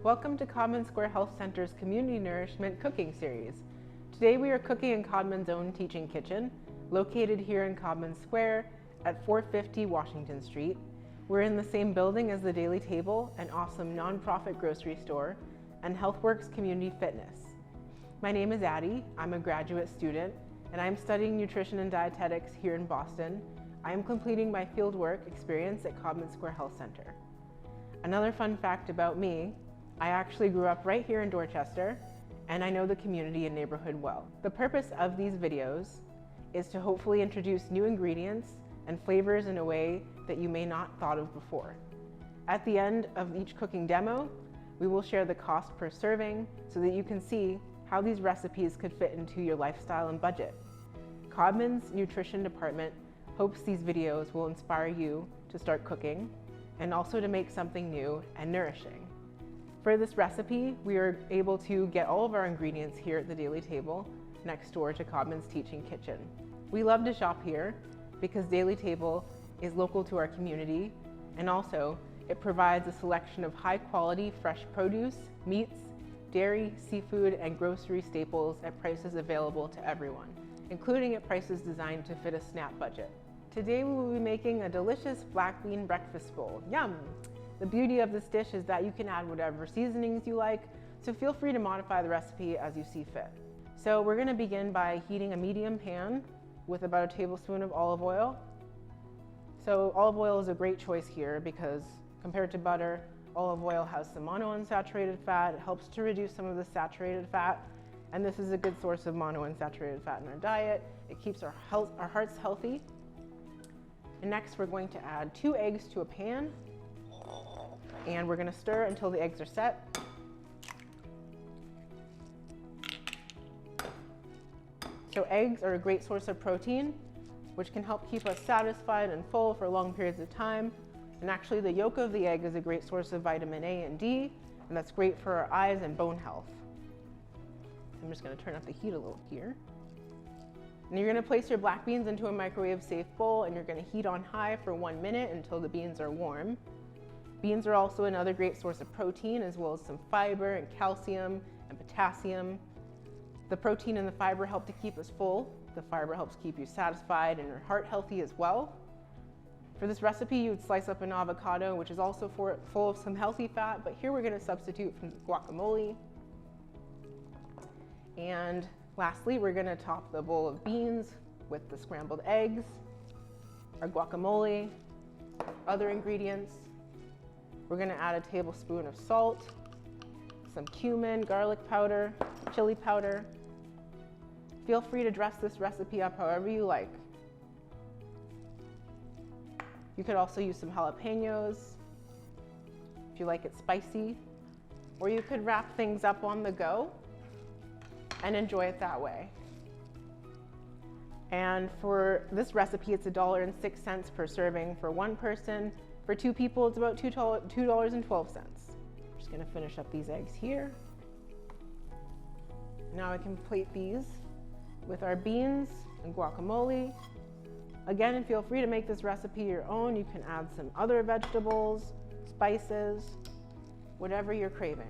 Welcome to Codman Square Health Center's Community Nourishment Cooking Series. Today we are cooking in Codman's own teaching kitchen, located here in Codman Square at 450 Washington Street. We're in the same building as the Daily Table, an awesome nonprofit grocery store, and HealthWorks Community Fitness. My name is Addie. I'm a graduate student, and I'm studying nutrition and dietetics here in Boston. I am completing my fieldwork experience at Codman Square Health Center. Another fun fact about me, I actually grew up right here in Dorchester, and I know the community and neighborhood well. The purpose of these videos is to hopefully introduce new ingredients and flavors in a way that you may not thought of before. At the end of each cooking demo, we will share the cost per serving so that you can see how these recipes could fit into your lifestyle and budget. Codman's nutrition department hopes these videos will inspire you to start cooking and also to make something new and nourishing. For this recipe, we are able to get all of our ingredients here at the Daily Table next door to Codman's teaching kitchen. We love to shop here because Daily Table is local to our community, and also it provides a selection of high quality fresh produce, meats, dairy, seafood, and grocery staples at prices available to everyone, including at prices designed to fit a SNAP budget. Today we will be making a delicious black bean breakfast bowl. Yum! The beauty of this dish is that you can add whatever seasonings you like, so feel free to modify the recipe as you see fit. So we're going to begin by heating a medium pan with about a tablespoon of olive oil. So olive oil is a great choice here because compared to butter, olive oil has some monounsaturated fat. It helps to reduce some of the saturated fat, and this is a good source of monounsaturated fat in our diet. It keeps our hearts healthy. And next we're going to add 2 eggs to a pan, and we're going to stir until the eggs are set. So eggs are a great source of protein, which can help keep us satisfied and full for long periods of time. And actually the yolk of the egg is a great source of vitamin A and D, and that's great for our eyes and bone health. I'm just going to turn up the heat a little here. And you're going to place your black beans into a microwave safe bowl, and you're going to heat on high for 1 minute until the beans are warm. Beans are also another great source of protein, as well as some fiber and calcium and potassium. The protein and the fiber help to keep us full. The fiber helps keep you satisfied and your heart healthy as well. For this recipe, you would slice up an avocado, which is also full of some healthy fat, but here we're going to substitute from guacamole. And lastly, we're going to top the bowl of beans with the scrambled eggs, our guacamole, other ingredients. We're going to add a tablespoon of salt, some cumin, garlic powder, chili powder. Feel free to dress this recipe up however you like. You could also use some jalapenos if you like it spicy, or you could wrap things up on the go and enjoy it that way. And for this recipe, it's $1.06 per serving for one person. For 2 people, it's about $2.12. I'm just going to finish up these eggs here. Now I can plate these with our beans and guacamole. Again, feel free to make this recipe your own. You can add some other vegetables, spices, whatever you're craving.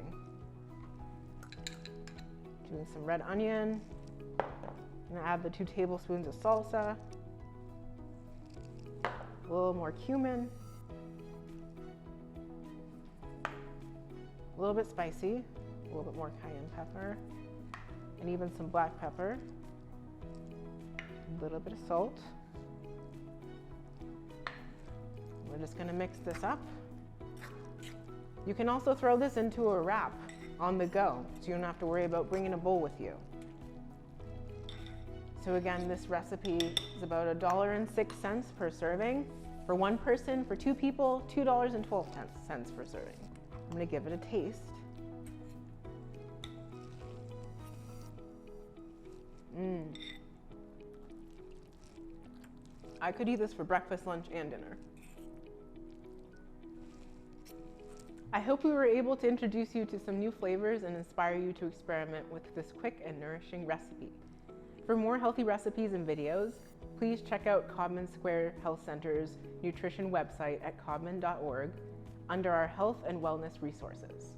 Doing some red onion. I'm going to add the 2 tablespoons of salsa, a little more cumin, a little bit spicy, a little bit more cayenne pepper, and even some black pepper, a little bit of salt. We're just going to mix this up. You can also throw this into a wrap on the go, so you don't have to worry about bringing a bowl with you. So again, this recipe is about $1.06 per serving for one person. For 2 people, $2.12 per serving. I'm going to give it a taste. I could eat this for breakfast, lunch, and dinner. I hope we were able to introduce you to some new flavors and inspire you to experiment with this quick and nourishing recipe. For more healthy recipes and videos, please check out Codman Square Health Center's nutrition website at codman.org under our health and wellness resources.